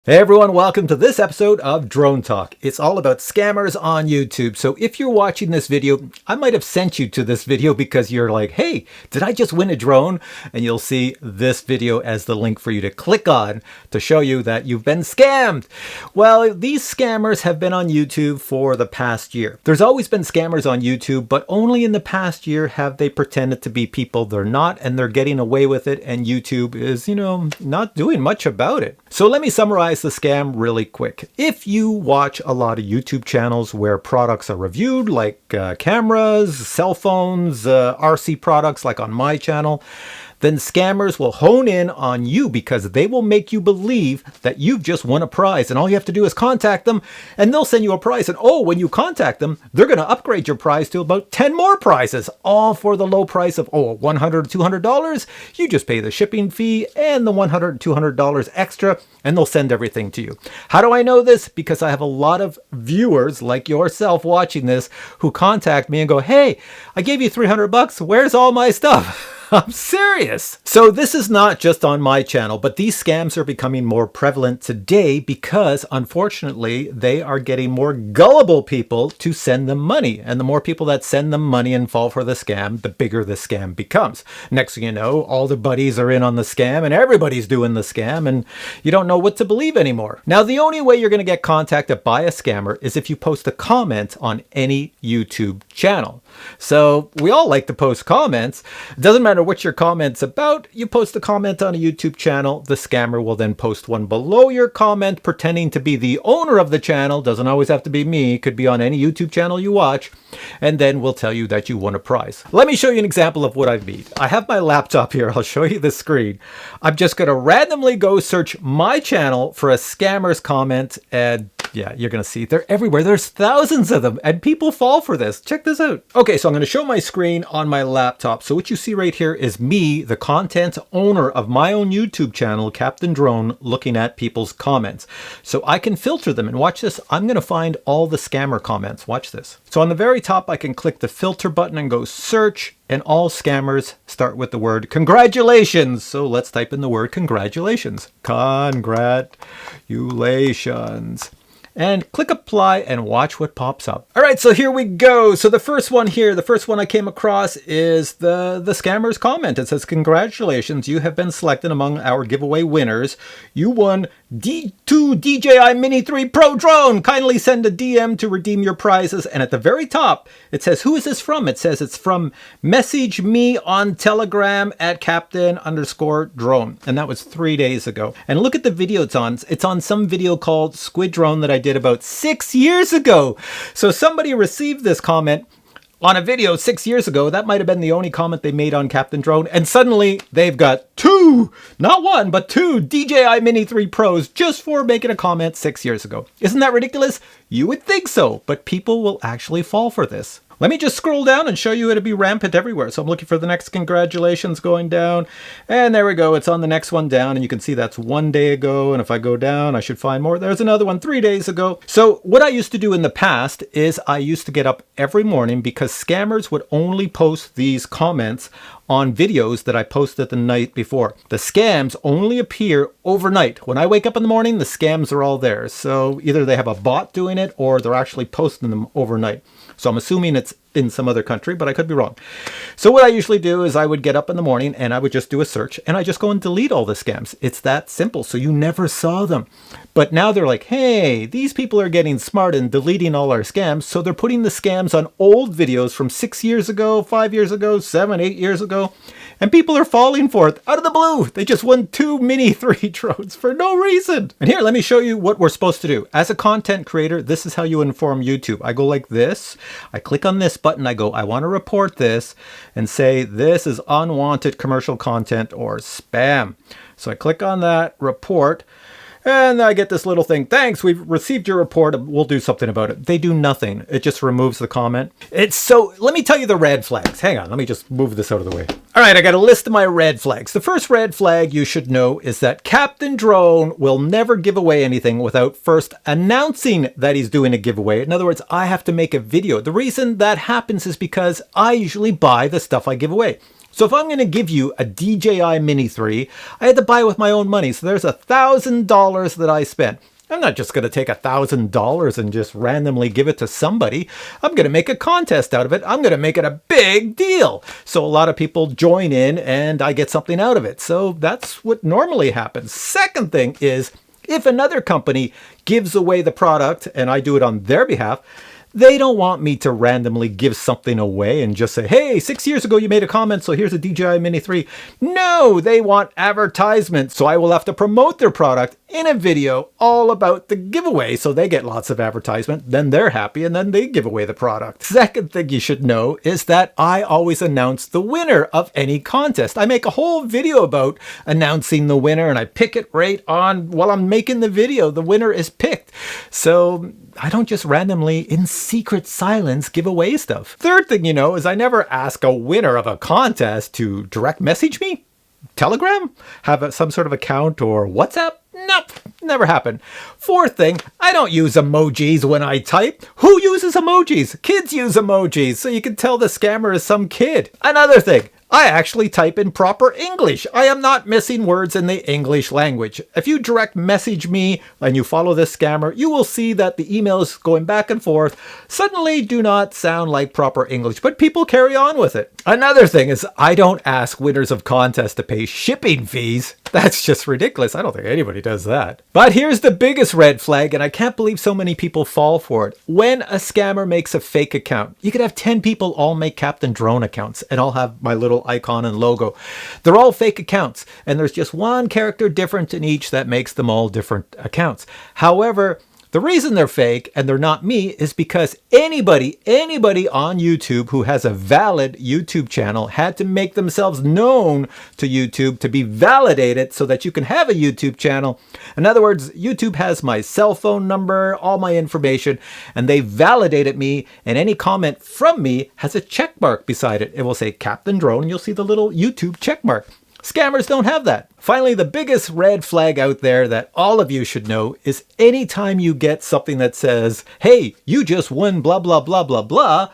Hey everyone, welcome to this episode of Drone Talk. It's all about scammers on YouTube. So if you're watching this video, I might have sent you to this video because you're like, hey, did I just win a drone? And you'll see this video as the link for you to click on to show you that you've been scammed. Well, these scammers have been on YouTube for the past year. There's always been scammers on YouTube, but only in the past year have they pretended to be people they're not, and they're getting away with it, and YouTube is, not doing much about it. So let me summarize the scam really quick. If you watch a lot of YouTube channels where products are reviewed, like cameras, cell phones, RC products, like on my channel, then scammers will hone in on you because they will make you believe that you've just won a prize, and all you have to do is contact them and they'll send you a prize. And when you contact them, they're going to upgrade your prize to about 10 more prizes, all for the low price of $100 or $200. You just pay the shipping fee and the $100 or $200 extra, and they'll send everything to you. How do I know this? Because I have a lot of viewers like yourself watching this who contact me and go, hey, I gave you $300. Where's all my stuff? I'm serious. So this is not just on my channel, but these scams are becoming more prevalent today because, unfortunately, they are getting more gullible people to send them money. And the more people that send them money and fall for the scam, the bigger the scam becomes. Next thing you know, all the buddies are in on the scam and everybody's doing the scam, and you don't know what to believe anymore. Now, the only way you're going to get contacted by a scammer is if you post a comment on any YouTube channel. So we all like to post comments. It doesn't matter what your comment's about. You post a comment on a YouTube channel, the scammer will then post one below your comment pretending to be the owner of the channel. Doesn't always have to be me. It could be on any YouTube channel you watch. And then we'll tell you that you won a prize. Let me show you an example of what I mean. I have my laptop here. I'll show you the screen. I'm just going to randomly go search my channel for a scammer's comment, and yeah, you're going to see they're everywhere. There's thousands of them, and people fall for this. Check this out. Okay, so I'm going to show my screen on my laptop. So what you see right here is me, the content owner of my own YouTube channel, Captain Drone, looking at people's comments. So I can filter them, and watch this. I'm going to find all the scammer comments. Watch this. So on the very top, I can click the filter button and go search, and all scammers start with the word congratulations. So let's type in the word congratulations. Congratulations. And click apply and watch what pops up. All right, so here we go. So the first one here, the first one I came across is the scammer's comment. It says, congratulations, you have been selected among our giveaway winners. You won D2 DJI Mini 3 Pro drone. Kindly send a DM to redeem your prizes. And at the very top, it says, who is this from? It says it's from message me on Telegram at Captain_drone. And that was 3 days ago. And look at the video it's on. It's on some video called Squid Drone that I did about 6 years ago. So somebody received this comment on a video 6 years ago. That might have been the only comment they made on Captain Drone, and suddenly they've got two, not one, but two DJI Mini 3 Pros just for making a comment 6 years ago. Isn't that ridiculous? You would think so, but people will actually fall for this. Let me just scroll down and show you it'll be rampant everywhere. So I'm looking for the next congratulations going down. And there we go. It's on the next one down. And you can see that's 1 day ago. And if I go down, I should find more. There's another one 3 days ago. So what I used to do in the past is I used to get up every morning because scammers would only post these comments on videos that I posted the night before. The scams only appear overnight. When I wake up in the morning, the scams are all there. So either they have a bot doing it or they're actually posting them overnight. So I'm assuming it's in some other country, but I could be wrong. So what I usually do is I would get up in the morning and I would just do a search and I just go and delete all the scams. It's that simple. So you never saw them. But now they're like, hey, these people are getting smart and deleting all our scams. So they're putting the scams on old videos from 6 years ago, 5 years ago, 7, 8 years ago. And people are falling for it out of the blue. They just won 2 Mini 3 drones for no reason. And here, let me show you what we're supposed to do. As a content creator, this is how you inform YouTube. I go like this. I click on this button. I go, I want to report this, and say this is unwanted commercial content or spam. So I click on that, report. And I get this little thing. Thanks, we've received your report. We'll do something about it. They do nothing. It just removes the comment. Let me tell you the red flags. Hang on, let me just move this out of the way. All right, I got a list of my red flags. The first red flag you should know is that Captain Drone will never give away anything without first announcing that he's doing a giveaway. In other words, I have to make a video. The reason that happens is because I usually buy the stuff I give away. So if I'm going to give you a DJI Mini 3, I had to buy it with my own money. So there's $1,000 that I spent. I'm not just going to take $1,000 and just randomly give it to somebody. I'm going to make a contest out of it. I'm going to make it a big deal. So a lot of people join in and I get something out of it. So that's what normally happens. Second thing is, if another company gives away the product and I do it on their behalf, they don't want me to randomly give something away and just say, hey, 6 years ago you made a comment, so here's a DJI Mini 3. No, they want advertisement. So I will have to promote their product in a video all about the giveaway. So they get lots of advertisement, then they're happy, and then they give away the product. Second thing you should know is that I always announce the winner of any contest. I make a whole video about announcing the winner, and I pick it right on while I'm making the video. The winner is picked. So I don't just randomly, in secret silence, give away stuff. Third thing you know is I never ask a winner of a contest to direct message me. Telegram? Have some sort of account or WhatsApp? Nope, never happened. Fourth thing, I don't use emojis when I type. Who uses emojis? Kids use emojis, so you can tell the scammer is some kid. Another thing, I actually type in proper English. I am not missing words in the English language. If you direct message me and you follow this scammer, you will see that the emails going back and forth suddenly do not sound like proper English, but people carry on with it. Another thing is I don't ask winners of contests to pay shipping fees. That's just ridiculous. I don't think anybody does that. But here's the biggest red flag, and I can't believe so many people fall for it. When a scammer makes a fake account, you could have 10 people all make Captain Drone accounts and all have my little icon and logo. They're all fake accounts, and there's just one character different in each that makes them all different accounts. However, the reason they're fake and they're not me is because anybody on YouTube who has a valid YouTube channel had to make themselves known to YouTube to be validated so that you can have a YouTube channel. In other words, YouTube has my cell phone number, all my information, and they validated me, and any comment from me has a check mark beside it. It will say Captain Drone, and you'll see the little YouTube check mark. Scammers don't have that. Finally, the biggest red flag out there that all of you should know is anytime you get something that says, hey, you just won blah, blah, blah, blah, blah,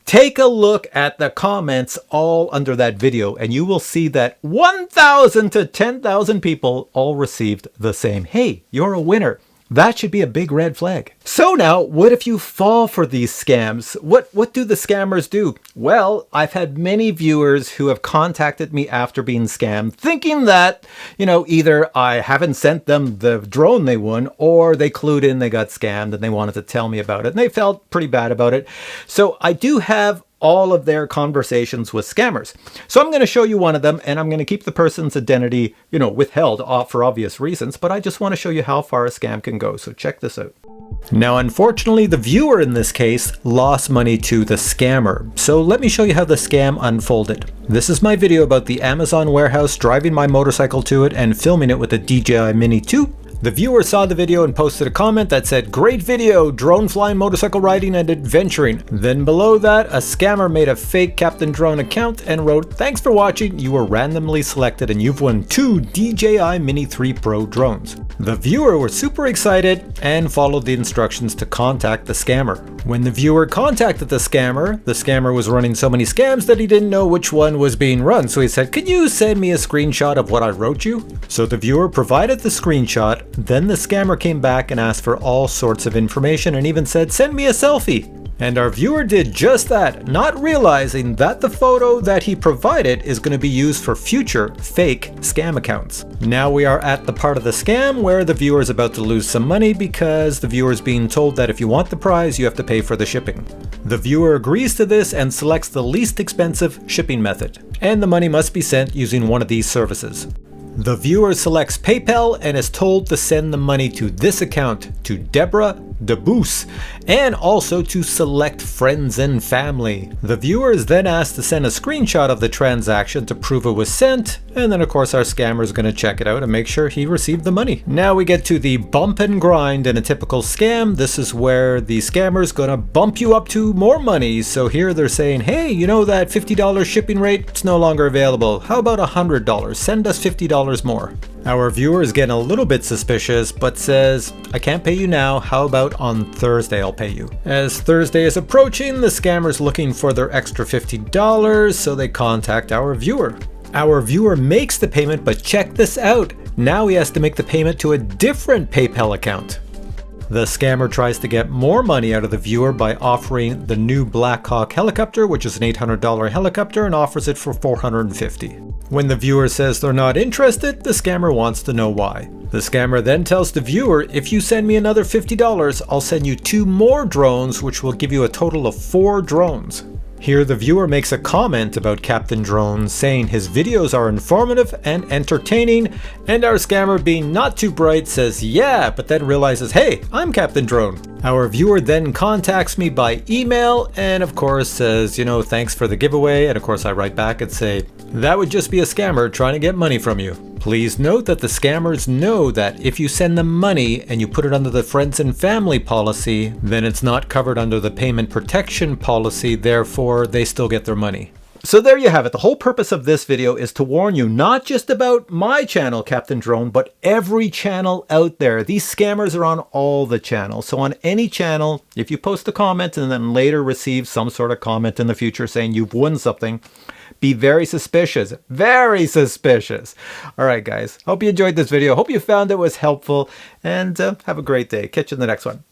take a look at the comments all under that video and you will see that 1,000 to 10,000 people all received the same, hey, you're a winner. That should be a big red flag. So now, what if you fall for these scams? What do the scammers do? Well, I've had many viewers who have contacted me after being scammed, thinking that, either I haven't sent them the drone they won, or they clued in, they got scammed, and they wanted to tell me about it, and they felt pretty bad about it. So I do have all of their conversations with scammers. So I'm going to show you one of them, and I'm going to keep the person's identity, withheld for obvious reasons, but I just want to show you how far a scam can go. So check this out. Now, unfortunately, the viewer in this case lost money to the scammer. So let me show you how the scam unfolded. This is my video about the Amazon warehouse, driving my motorcycle to it and filming it with the DJI Mini 2. The viewer saw the video and posted a comment that said, great video, drone flying, motorcycle riding, and adventuring. Then below that, a scammer made a fake Captain Drone account and wrote, thanks for watching, you were randomly selected and you've won 2 DJI Mini 3 Pro drones. The viewer was super excited and followed the instructions to contact the scammer. When the viewer contacted the scammer was running so many scams that he didn't know which one was being run. So he said, could you send me a screenshot of what I wrote you? So the viewer provided the screenshot. Then the scammer came back and asked for all sorts of information and even said, send me a selfie. And our viewer did just that, not realizing that the photo that he provided is going to be used for future fake scam accounts. Now we are at the part of the scam where the viewer is about to lose some money because the viewer is being told that if you want the prize, you have to pay for the shipping. The viewer agrees to this and selects the least expensive shipping method, and the money must be sent using one of these services. The viewer selects PayPal and is told to send the money to this account, to Deborah DeBoos, and also to select friends and family. The viewer is then asked to send a screenshot of the transaction to prove it was sent, and then of course our scammer is going to check it out and make sure he received the money. Now we get to the bump and grind in a typical scam. This is where the scammer is going to bump you up to more money. So here they're saying, hey, you know that $50 shipping rate? It's no longer available. How about $100? Send us $50 more. Our viewer is getting a little bit suspicious, but says, I can't pay you now, how about on Thursday I'll pay you? As Thursday is approaching, the scammer's looking for their extra $50, so they contact our viewer. Our viewer makes the payment, but check this out. Now he has to make the payment to a different PayPal account. The scammer tries to get more money out of the viewer by offering the new Black Hawk helicopter, which is an $800 helicopter, and offers it for $450. When the viewer says they're not interested, the scammer wants to know why. The scammer then tells the viewer, if you send me another $50, I'll send you 2 more drones, which will give you a total of 4 drones. Here the viewer makes a comment about Captain Drone, saying his videos are informative and entertaining, and our scammer, being not too bright, says yeah, but then realizes, hey, I'm Captain Drone. Our viewer then contacts me by email and of course says, thanks for the giveaway, and of course I write back and say, that would just be a scammer trying to get money from you. Please note that the scammers know that if you send them money and you put it under the friends and family policy, then it's not covered under the payment protection policy, therefore they still get their money. So there you have it. The whole purpose of this video is to warn you not just about my channel, Captain Drone, but every channel out there. These scammers are on all the channels. So on any channel, if you post a comment and then later receive some sort of comment in the future saying you've won something, be very suspicious. Very suspicious. All right, guys. Hope you enjoyed this video. Hope you found it was helpful. And have a great day. Catch you in the next one.